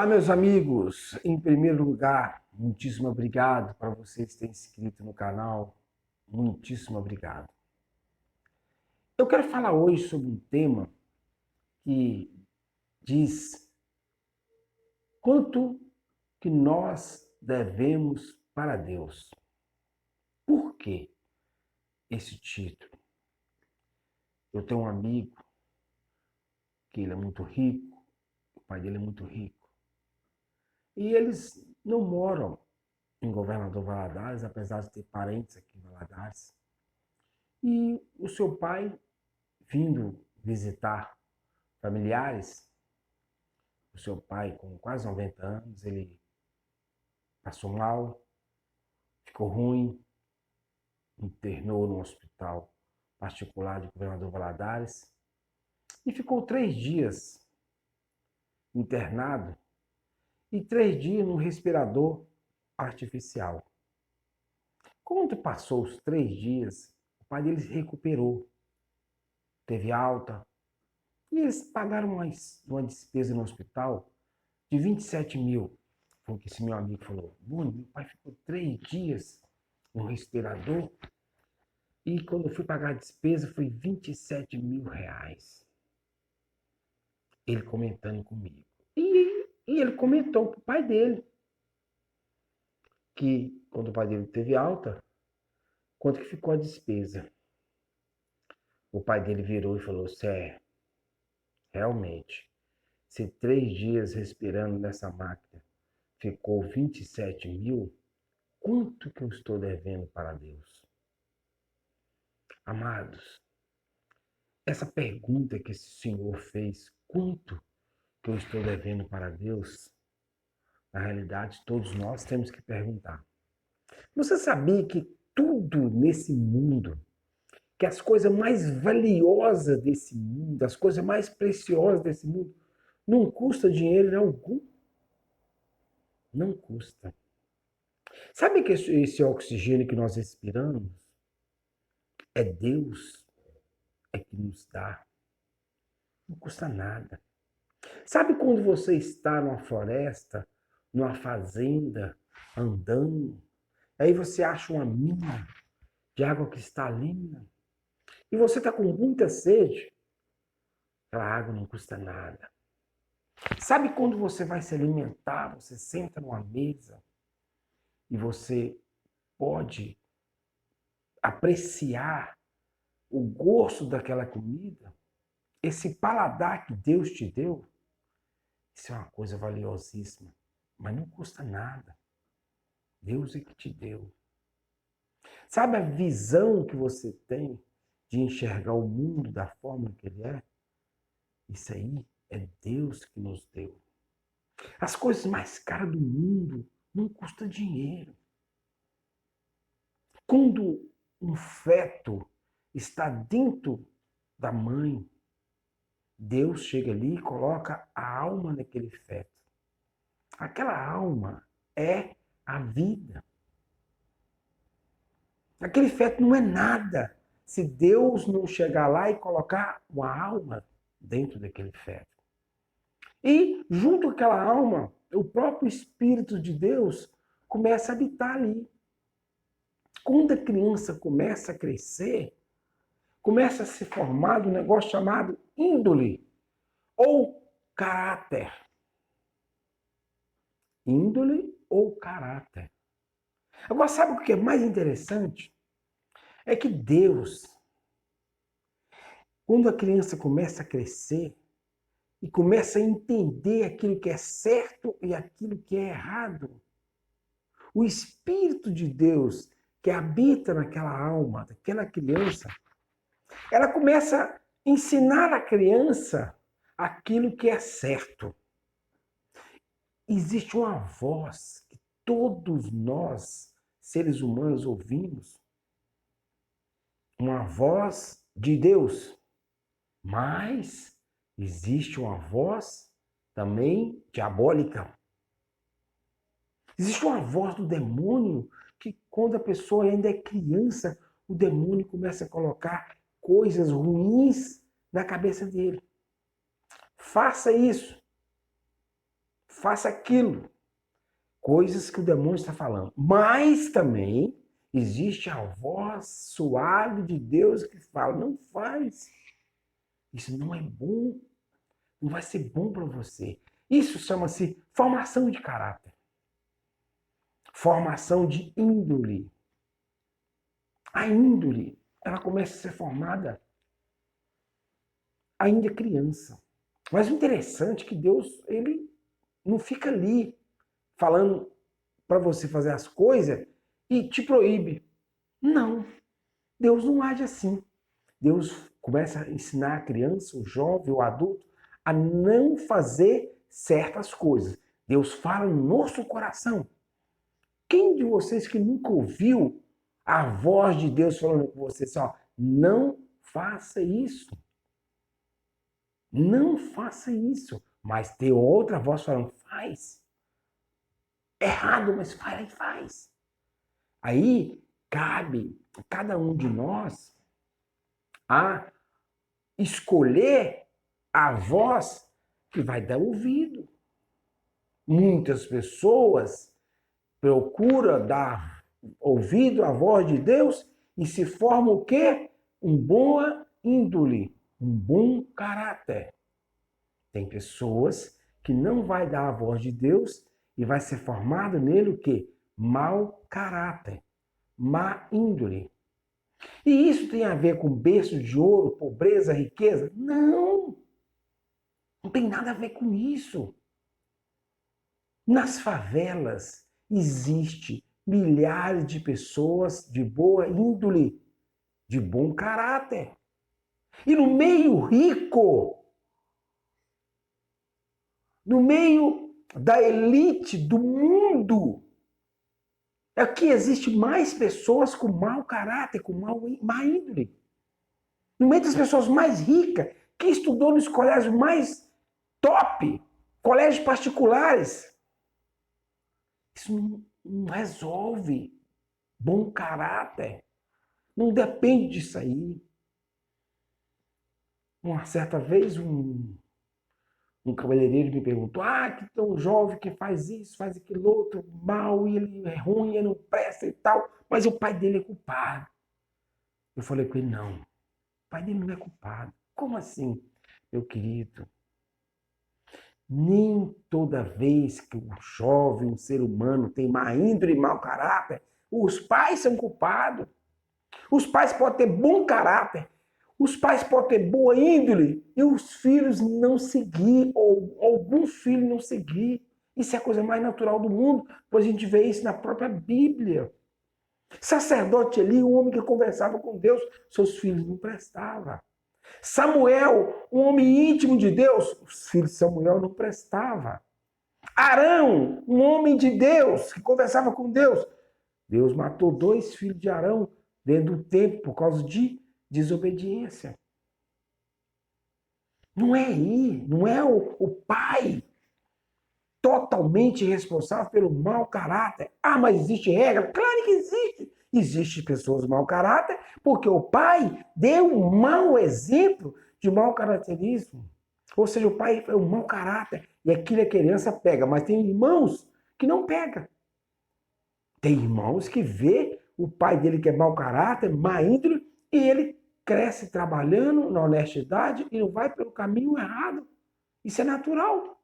Olá, meus amigos. Em primeiro lugar, muitíssimo obrigado para vocês terem se inscrito no canal. Muitíssimo obrigado. Eu quero falar hoje sobre um tema que diz quanto que nós devemos para Deus. Por que esse título? Eu tenho um amigo que ele é muito rico, o pai dele é muito rico, e eles não moram em Governador Valadares, apesar de ter parentes aqui em Valadares. E o seu pai, vindo visitar familiares, o seu pai com quase 90 anos, ele passou mal, ficou ruim, internou no hospital particular de Governador Valadares e ficou 3 dias internado e 3 dias no respirador artificial. Quando passou os 3 dias, o pai dele se recuperou, teve alta, e eles pagaram uma despesa no hospital de 27 mil. Foi o que esse meu amigo falou. Bruno, meu pai ficou 3 dias no respirador e quando eu fui pagar a despesa foi 27 mil reais. Ele comentando comigo. E ele comentou pro pai dele que quando o pai dele teve alta, quanto que ficou a despesa. O pai dele virou e falou, Sé, realmente, se 3 dias respirando nessa máquina ficou 27 mil, quanto que eu estou devendo para Deus? Amados, essa pergunta que esse senhor fez, quanto que eu estou devendo para Deus? Na realidade, todos nós temos que perguntar. Você sabia que tudo nesse mundo, que as coisas mais valiosas desse mundo, as coisas mais preciosas desse mundo, não custa dinheiro algum? Não custa. Sabe que esse oxigênio que nós respiramos é Deus que nos dá. Não custa nada. Sabe quando você está numa floresta, numa fazenda, andando, aí você acha uma mina de água cristalina e você está com muita sede? Aquela água não custa nada. Sabe quando você vai se alimentar, você senta numa mesa e você pode apreciar o gosto daquela comida? Esse paladar que Deus te deu, isso é uma coisa valiosíssima, mas não custa nada. Deus é que te deu. Sabe a visão que você tem de enxergar o mundo da forma que ele é? Isso aí é Deus que nos deu. As coisas mais caras do mundo não custam dinheiro. Quando um feto está dentro da mãe, Deus chega ali e coloca a alma naquele feto. Aquela alma é a vida. Aquele feto não é nada se Deus não chegar lá e colocar uma alma dentro daquele feto. E junto com aquela alma, o próprio Espírito de Deus começa a habitar ali. Quando a criança começa a crescer, começa a se formar um negócio chamado índole ou caráter. Índole ou caráter. Agora, sabe o que é mais interessante? É que Deus, quando a criança começa a crescer e começa a entender aquilo que é certo e aquilo que é errado, o Espírito de Deus que habita naquela alma, daquela criança, ela começa a ensinar a criança aquilo que é certo. Existe uma voz que todos nós, seres humanos, ouvimos, uma voz de Deus, mas existe uma voz também diabólica. Existe uma voz do demônio que quando a pessoa ainda é criança, o demônio começa a colocar coisas ruins na cabeça dele. Faça isso. faça aquilo. Coisas que o demônio está falando. Mas também existe a voz suave de Deus que fala, não faz. Isso não é bom. Não vai ser bom para você. Isso chama-se formação de caráter. Formação de índole. A índole, ela começa a ser formada ainda criança. Mas o interessante é que Deus, ele não fica ali falando para você fazer as coisas e te proíbe. Não. Deus não age assim. Deus começa a ensinar a criança, o jovem, o adulto, a não fazer certas coisas. Deus fala no nosso coração. Quem de vocês que nunca ouviu a voz de Deus falando com você assim, ó, não faça isso. Não faça isso. Mas tem outra voz falando, faz. Errado, mas faz, faz. Aí cabe a cada um de nós a escolher a voz que vai dar ouvido. Muitas pessoas procuram dar ouvido à voz de Deus e se forma o quê? Um boa índole, um bom caráter. Tem pessoas que não vai dar a voz de Deus e vai ser formado nele o quê? Mau caráter, má índole. E isso tem a ver com berço de ouro, pobreza, riqueza? Não! Não tem nada a ver com isso. Nas favelas existe milhares de pessoas de boa índole, de bom caráter. E no meio rico, no meio da elite do mundo, é que existe mais pessoas com mau caráter, com má índole. No meio das pessoas mais ricas, que estudou nos colégios mais top, colégios particulares. Isso não resolve bom caráter. Não depende disso aí. Uma certa vez, um cabeleireiro me perguntou, que tão jovem que faz isso, faz aquilo outro, mal, e ele é ruim, ele não presta e tal, mas o pai dele é culpado. Eu falei com ele, não, o pai dele não é culpado. Como assim, meu querido? Nem toda vez que um jovem, um ser humano tem má índole e mau caráter, os pais são culpados. Os pais podem ter bom caráter, os pais podem ter boa índole e os filhos não seguir, ou algum filho não seguir. Isso é a coisa mais natural do mundo, pois a gente vê isso na própria Bíblia. Sacerdote ali, um homem que conversava com Deus, seus filhos não prestavam. Samuel, um homem íntimo de Deus, os filhos de Samuel não prestavam. Arão, um homem de Deus, que conversava com Deus. Deus matou 2 filhos de Arão dentro do templo por causa de desobediência. Não é aí, não é o pai totalmente responsável pelo mau caráter. Mas existe regra? Claro que existe. Existem pessoas mau caráter porque o pai deu um mau exemplo de mau caracterismo. Ou seja, o pai é um mau caráter e aquilo a criança pega, mas tem irmãos que não pegam. Tem irmãos que vê o pai dele que é mau caráter, má índole, e ele cresce trabalhando na honestidade e não vai pelo caminho errado. Isso é natural.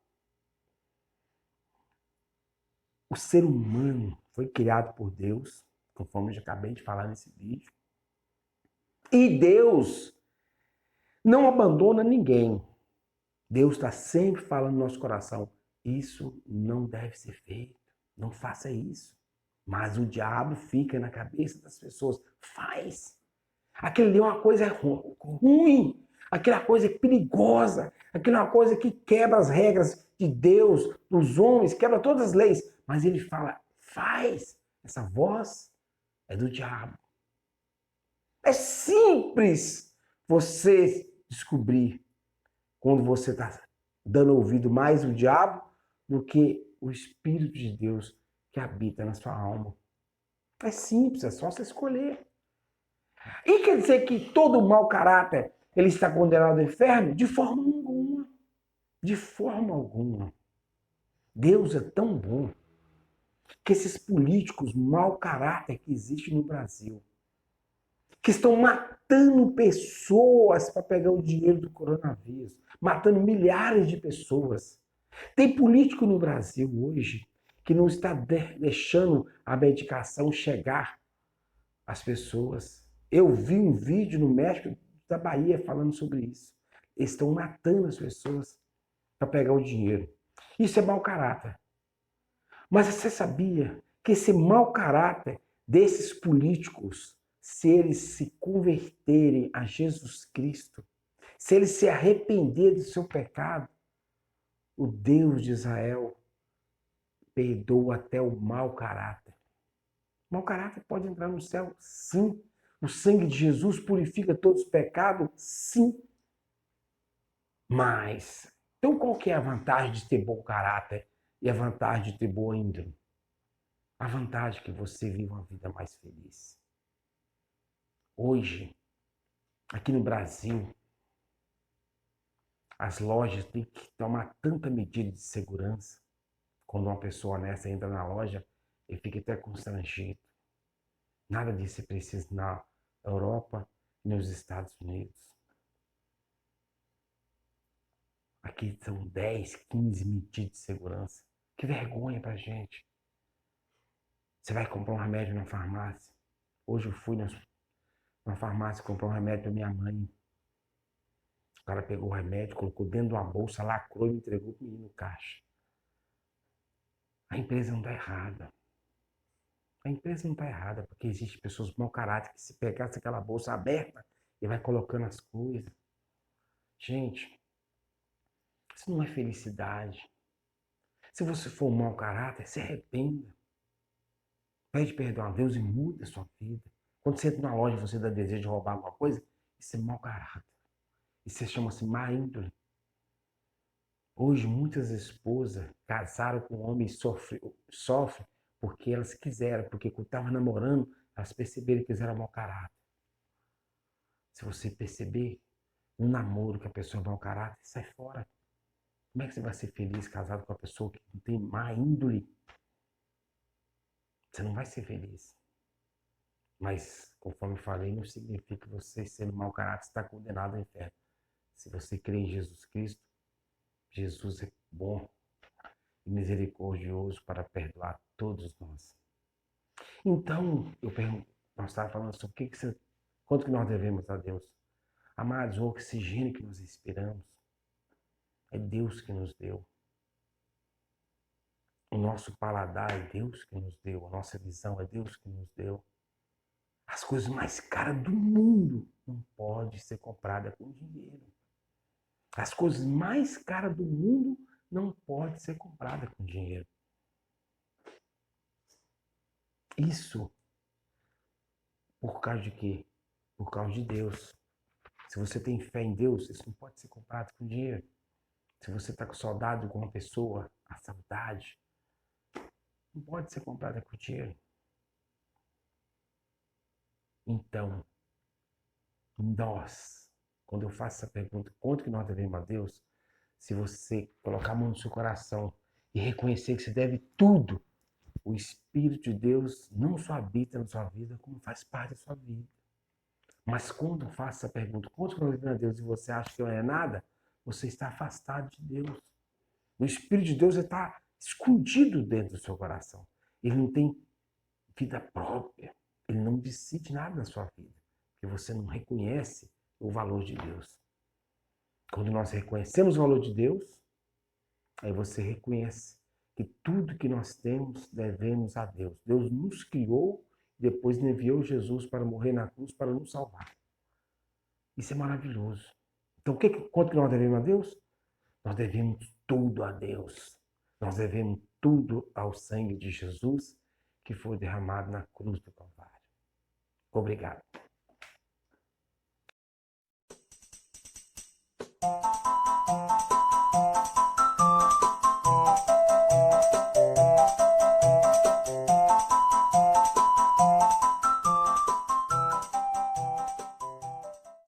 O ser humano foi criado por Deus, conforme eu já acabei de falar nesse vídeo. E Deus não abandona ninguém. Deus está sempre falando no nosso coração, isso não deve ser feito, não faça isso. Mas o diabo fica na cabeça das pessoas, faz. Aquilo ali é uma coisa ruim, aquela coisa perigosa, aquilo é uma coisa que quebra as regras de Deus, dos homens, quebra todas as leis. Mas ele fala, faz. Essa voz é do diabo. É simples você descobrir quando você está dando ouvido mais ao diabo do que o Espírito de Deus que habita na sua alma. É simples, é só você escolher. E quer dizer que todo mau caráter ele está condenado ao inferno? De forma alguma. De forma alguma. Deus é tão bom que esses políticos mau caráter que existem no Brasil, que estão matando pessoas para pegar o dinheiro do coronavírus, matando milhares de pessoas. Tem político no Brasil hoje que não está deixando a medicação chegar às pessoas. Eu vi um vídeo no México da Bahia falando sobre isso. Eles estão matando as pessoas para pegar o dinheiro. Isso é mau caráter. Mas você sabia que esse mau caráter desses políticos, se eles se converterem a Jesus Cristo, se eles se arrependerem do seu pecado, o Deus de Israel perdoa até o mau caráter. O mau caráter pode entrar no céu? Sim. O sangue de Jesus purifica todos os pecados? Sim. Mas, então qual que é a vantagem de ter bom caráter e a vantagem de ter boa índole? A vantagem é que você vive uma vida mais feliz. Hoje, aqui no Brasil, as lojas têm que tomar tanta medida de segurança. Quando uma pessoa honesta entra na loja, ele fica até constrangido. Nada disso é preciso na Europa e nos Estados Unidos. Aqui são 10, 15 medidas de segurança. Que vergonha pra gente. Você vai comprar um remédio na farmácia. Hoje eu fui na farmácia comprar um remédio para minha mãe. O cara pegou o remédio, colocou dentro de uma bolsa, lacrou e me entregou para o menino no caixa. A empresa não está errada. A empresa não está errada, porque existem pessoas mau caráter que se pegasse aquela bolsa aberta e vai colocando as coisas. Gente, isso não é felicidade. Se você for um mau caráter, se arrependa. Pede perdão a Deus e muda a sua vida. Quando você entra na loja e você dá desejo de roubar alguma coisa, isso é mau caráter. Isso chama-se má índole. Hoje, muitas esposas casaram com um homem e sofrem porque elas quiseram, porque quando estavam namorando, elas perceberam que eles eram mau caráter. Se você perceber um namoro que a pessoa é mau caráter, sai fora. Como é que você vai ser feliz casado com uma pessoa que não tem má índole? Você não vai ser feliz. Mas, conforme eu falei, não significa que você sendo mau caráter está condenado ao inferno. Se você crê em Jesus Cristo, Jesus é bom e misericordioso para perdoar todos nós. Então, nós estávamos falando sobre quanto que nós devemos a Deus. Amados, o oxigênio que nós respiramos é Deus que nos deu. O nosso paladar é Deus que nos deu. A nossa visão é Deus que nos deu. As coisas mais caras do mundo não podem ser compradas com dinheiro. As coisas mais caras do mundo não podem ser compradas com dinheiro. Isso por causa de quê? Por causa de Deus. Se você tem fé em Deus, isso não pode ser comprado com dinheiro. Se você está com saudade com uma pessoa, a saudade não pode ser comprada com dinheiro. Então, quando eu faço essa pergunta, quanto que nós devemos a Deus? Se você colocar a mão no seu coração e reconhecer que você deve tudo, o Espírito de Deus não só habita na sua vida, como faz parte da sua vida. Mas quando eu faço essa pergunta, quanto que nós devemos a Deus e você acha que não é nada, você está afastado de Deus. O Espírito de Deus está escondido dentro do seu coração. Ele não tem vida própria. Ele não decide nada na sua vida. Porque você não reconhece o valor de Deus. Quando nós reconhecemos o valor de Deus, aí você reconhece que tudo que nós temos devemos a Deus. Deus nos criou, depois enviou Jesus para morrer na cruz para nos salvar. Isso é maravilhoso. Então, quanto que nós devemos a Deus? Nós devemos tudo a Deus. Nós devemos tudo ao sangue de Jesus que foi derramado na cruz do Calvário. Obrigado.